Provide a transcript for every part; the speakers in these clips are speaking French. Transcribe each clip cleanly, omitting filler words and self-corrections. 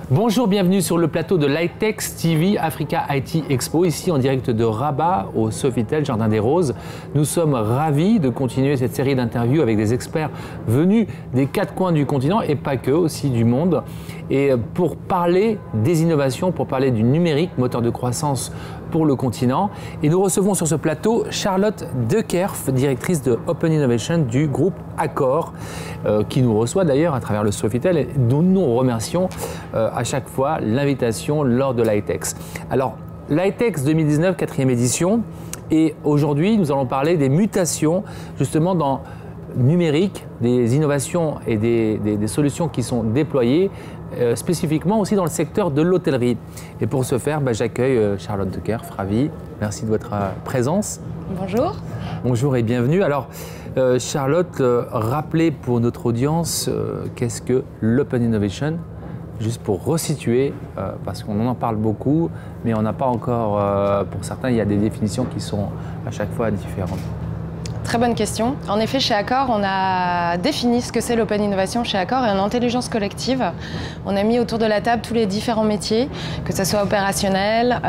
Bonjour, bienvenue sur le plateau de l'High-Tech TV Africa IT Expo, ici en direct de Rabat, au Sofitel, Jardin des Roses. Nous sommes ravis de continuer cette série d'interviews avec des experts venus des quatre coins du continent et pas que, aussi du monde. Et pour parler des innovations, pour parler du numérique, moteur de croissance pour le continent. Et nous recevons sur ce plateau Charlotte Dekerff, directrice de Open Innovation du groupe Accor, qui nous reçoit d'ailleurs à travers le Sofitel et dont nous remercions à chaque fois l'invitation lors de l'High-Tech. Alors, l'High-Tech 2019, 4e édition, et aujourd'hui nous allons parler des mutations justement dans numérique, des innovations et des solutions qui sont déployées spécifiquement aussi dans le secteur de l'hôtellerie. Et pour ce faire, j'accueille Charlotte Dekerff, ravie. Merci de votre présence. Bonjour. Bonjour et bienvenue. Alors, Charlotte, rappelez pour notre audience qu'est-ce que l'Open Innovation, juste pour resituer, parce qu'on en parle beaucoup, mais on n'a pas encore, pour certains, il y a des définitions qui sont à chaque fois différentes. Très bonne question. En effet, chez Accor, on a défini ce que c'est l'Open Innovation chez Accor et en intelligence collective. On a mis autour de la table tous les différents métiers, que ce soit opérationnel,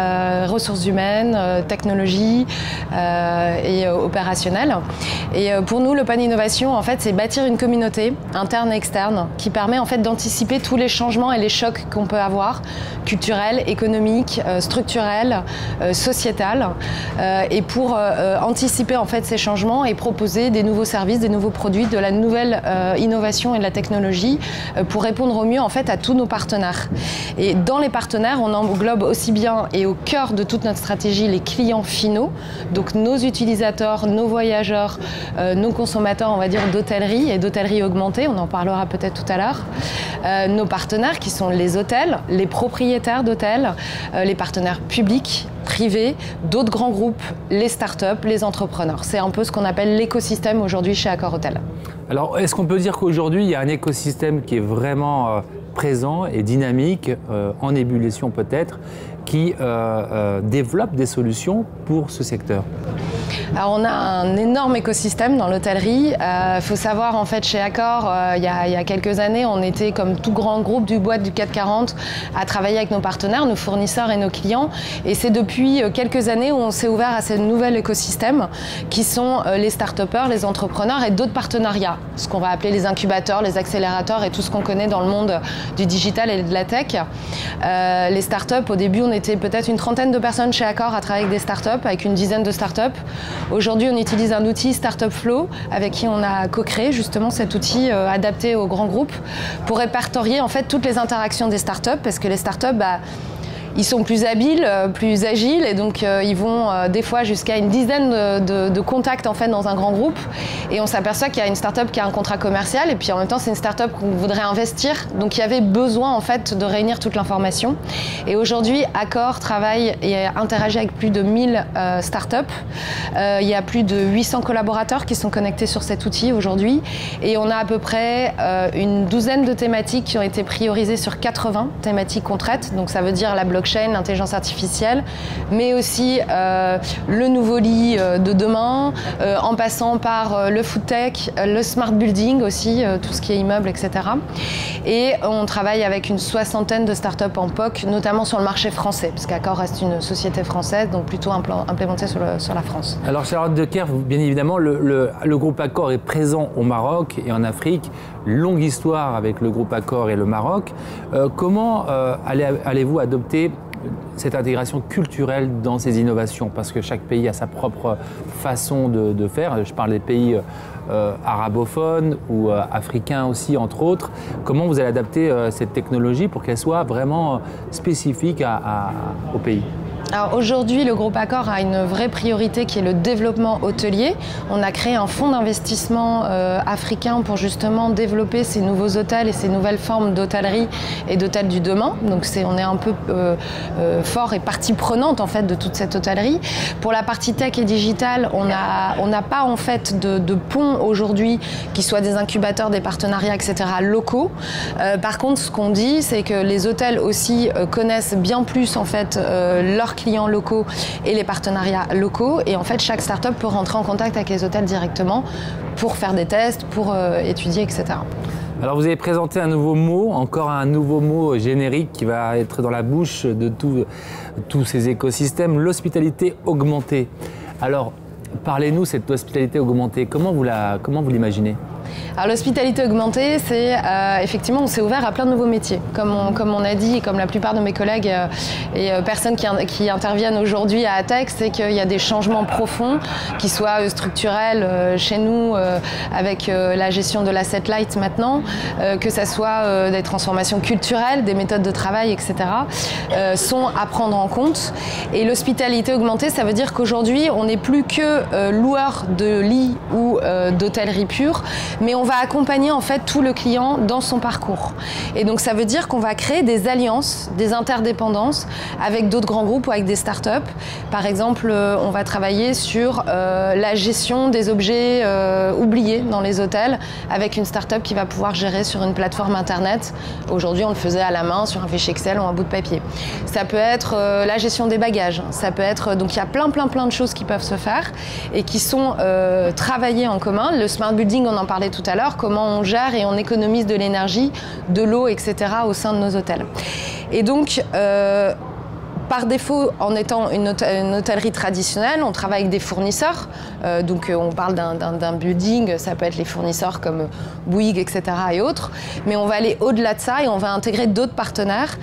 ressources humaines, technologie et opérationnel. Et pour nous, l'Open Innovation, en fait, c'est bâtir une communauté interne et externe qui permet en fait d'anticiper tous les changements et les chocs qu'on peut avoir, culturels, économiques, structurels, sociétals, et pour anticiper en fait ces changements et proposer des nouveaux services, des nouveaux produits, de la nouvelle innovation et de la technologie pour répondre au mieux en fait à tous nos partenaires. Et dans les partenaires, on englobe aussi bien et au cœur de toute notre stratégie les clients finaux, donc nos utilisateurs, nos voyageurs, nos consommateurs, on va dire d'hôtellerie et d'hôtellerie augmentée, on en parlera peut-être tout à l'heure, nos partenaires qui sont les hôtels, les propriétaires d'hôtels, les partenaires publics, privés, d'autres grands groupes, les startups, les entrepreneurs. C'est un peu ce qu'on appelle l'écosystème aujourd'hui chez Accor Hôtel. Alors, est-ce qu'on peut dire qu'aujourd'hui, il y a un écosystème qui est vraiment présent et dynamique, en ébullition peut-être, qui développe des solutions pour ce secteur? Alors on a un énorme écosystème dans l'hôtellerie. Faut savoir en fait chez Accor, il y a quelques années, on était comme tout grand groupe du boîte du CAC 40 à travailler avec nos partenaires, nos fournisseurs et nos clients. Et c'est depuis quelques années où on s'est ouvert à ce nouvel écosystème qui sont les start-upers, les entrepreneurs et d'autres partenariats. Ce qu'on va appeler les incubateurs, les accélérateurs et tout ce qu'on connaît dans le monde du digital et de la tech. Les start-up, au début, on était peut-être une trentaine de personnes chez Accor à travailler avec des start-up, avec une dizaine de start-up. Aujourd'hui, on utilise un outil Startup Flow avec qui on a co-créé justement cet outil adapté aux grands groupes pour répertorier en fait toutes les interactions des startups parce que les startups, ils sont plus habiles, plus agiles et donc ils vont des fois jusqu'à une dizaine de contacts en fait dans un grand groupe et on s'aperçoit qu'il y a une start-up qui a un contrat commercial et puis en même temps c'est une start-up qu'on voudrait investir donc il y avait besoin en fait de réunir toute l'information et aujourd'hui Accor travaille et interagit avec plus de 1000 start-up. Il y a plus de 800 collaborateurs qui sont connectés sur cet outil aujourd'hui et on a à peu près une douzaine de thématiques qui ont été priorisées sur 80 thématiques qu'on traite donc ça veut dire la blockchain, l'intelligence artificielle, mais aussi le nouveau lit de demain, en passant par le food tech, le smart building aussi, tout ce qui est immeuble, etc. Et on travaille avec une soixantaine de startups en POC, notamment sur le marché français, parce qu'Accor reste une société française, donc plutôt implémentée sur la France. Alors Charlotte Dekerff, bien évidemment, le groupe Accor est présent au Maroc et en Afrique. Longue histoire avec le groupe Accor et le Maroc. Comment allez-vous adopter cette intégration culturelle dans ces innovations? Parce que chaque pays a sa propre façon de faire. Je parle des pays arabophones ou africains aussi, entre autres. Comment vous allez adapter cette technologie pour qu'elle soit vraiment spécifique au pays? Alors aujourd'hui, le groupe Accor a une vraie priorité qui est le développement hôtelier. On a créé un fonds d'investissement africain pour justement développer ces nouveaux hôtels et ces nouvelles formes d'hôtellerie et d'hôtels du demain. Donc on est un peu fort et partie prenante en fait de toute cette hôtellerie. Pour la partie tech et digitale, on n'a pas en fait de pont aujourd'hui qui soit des incubateurs, des partenariats, etc. locaux. Par contre, ce qu'on dit, c'est que les hôtels aussi connaissent bien plus en fait leurs clients locaux et les partenariats locaux. Et en fait, chaque start-up peut rentrer en contact avec les hôtels directement pour faire des tests, pour étudier, etc. Alors vous avez présenté un nouveau mot, encore un nouveau mot générique qui va être dans la bouche de tous ces écosystèmes, l'hospitalité augmentée. Alors parlez-nous de cette hospitalité augmentée, comment vous l'imaginez ? Alors l'hospitalité augmentée, c'est effectivement, on s'est ouvert à plein de nouveaux métiers. Comme on a dit, et comme la plupart de mes collègues et personnes qui interviennent aujourd'hui à ATEX, c'est qu'il y a des changements profonds, qui soient structurels chez nous, avec la gestion de l'asset light maintenant, que ça soit des transformations culturelles, des méthodes de travail, etc., sont à prendre en compte. Et l'hospitalité augmentée, ça veut dire qu'aujourd'hui, on n'est plus que loueur de lits ou d'hôtellerie pure, mais on va accompagner en fait tout le client dans son parcours. Et donc ça veut dire qu'on va créer des alliances, des interdépendances avec d'autres grands groupes ou avec des startups. Par exemple, on va travailler sur la gestion des objets oubliés dans les hôtels avec une startup qui va pouvoir gérer sur une plateforme internet. Aujourd'hui, on le faisait à la main sur un fichier Excel ou un bout de papier. Ça peut être la gestion des bagages. Ça peut être donc il y a plein de choses qui peuvent se faire et qui sont travaillées en commun. Le smart building, on en parlait tout à l'heure, comment on gère et on économise de l'énergie, de l'eau, etc. au sein de nos hôtels. Et donc, par défaut, en étant une hôtellerie traditionnelle, on travaille avec des fournisseurs. Donc on parle d'un building, ça peut être les fournisseurs comme Bouygues, etc. et autres. Mais on va aller au-delà de ça et on va intégrer d'autres partenaires.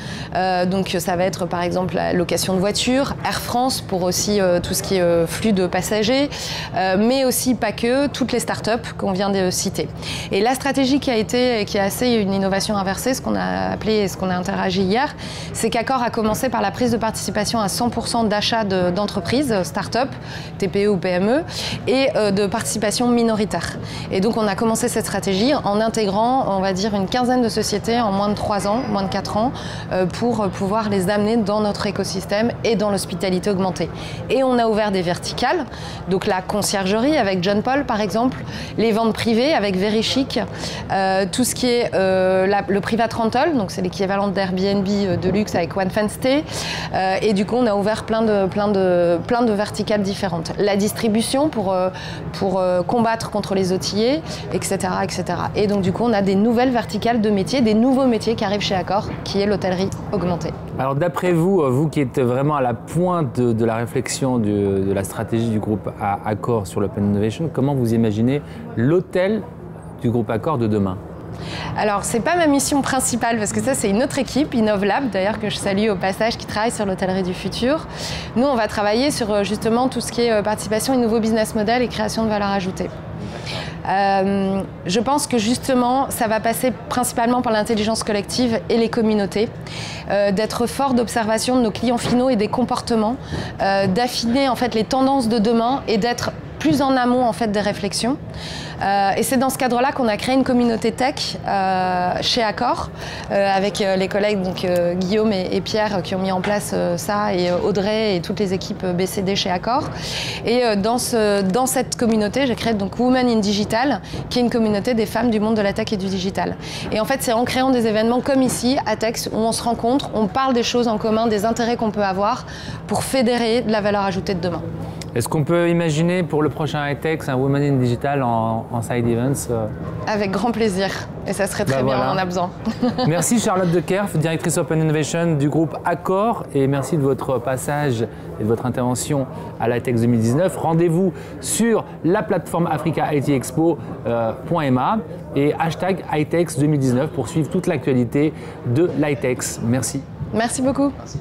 Donc ça va être par exemple la location de voitures, Air France pour aussi tout ce qui est flux de passagers, mais aussi pas que, toutes les startups qu'on vient de citer. Et la stratégie qui est assez une innovation inversée, ce qu'on a appelé, ce qu'on a interagi hier, c'est qu'Accor a commencé par la prise de participation à 100% d'achat d'entreprises, start-up, TPE ou PME, et de participation minoritaire. Et donc on a commencé cette stratégie en intégrant, on va dire, une quinzaine de sociétés en moins de 3 ans, moins de 4 ans, pour pouvoir les amener dans notre écosystème et dans l'hospitalité augmentée. Et on a ouvert des verticales, donc la conciergerie avec John Paul par exemple, les ventes privées avec Very Chic, tout ce qui est le private rental, donc c'est l'équivalent d'Airbnb de luxe avec One Fan Stay, et du coup on a ouvert plein de verticales différentes. La distribution pour combattre contre les outillés, etc., etc. Et donc du coup on a des nouvelles verticales de métiers, des nouveaux métiers qui arrivent chez Accor, qui est l'hôtellerie augmentée. Alors d'après vous, vous qui êtes vraiment à la pointe de la réflexion de la stratégie du groupe Accor sur l'Open Innovation, comment vous imaginez l'hôtel du groupe Accor de demain ? Alors, c'est pas ma mission principale parce que ça, c'est une autre équipe, InnovLab, d'ailleurs, que je salue au passage, qui travaille sur l'hôtellerie du futur. Nous, on va travailler sur justement tout ce qui est participation et nouveaux business models et création de valeur ajoutée. Je pense que justement, ça va passer principalement par l'intelligence collective et les communautés, d'être fort d'observation de nos clients finaux et des comportements, d'affiner en fait les tendances de demain et d'être plus en amont en fait des réflexions. Et c'est dans ce cadre-là qu'on a créé une communauté tech chez Accor avec les collègues donc, Guillaume et Pierre qui ont mis en place ça et Audrey et toutes les équipes BCD chez Accor. Et dans cette communauté, j'ai créé donc Women in Digital, qui est une communauté des femmes du monde de la tech et du digital. Et en fait, c'est en créant des événements comme ici, à ATEX, où on se rencontre, on parle des choses en commun, des intérêts qu'on peut avoir pour fédérer de la valeur ajoutée de demain. Est-ce qu'on peut imaginer pour le prochain ATEX un Women in Digital en side events Avec grand plaisir. Et ça serait très bien, on en a besoin. Merci Charlotte Dekerff, directrice Open Innovation du groupe Accor. Et merci de votre passage et de votre intervention à l'ATEX 2019. Rendez-vous sur la plateforme africa-it-expo.ma et #ATEX 2019 pour suivre toute l'actualité de l'ITEX. Merci. Merci beaucoup. Merci.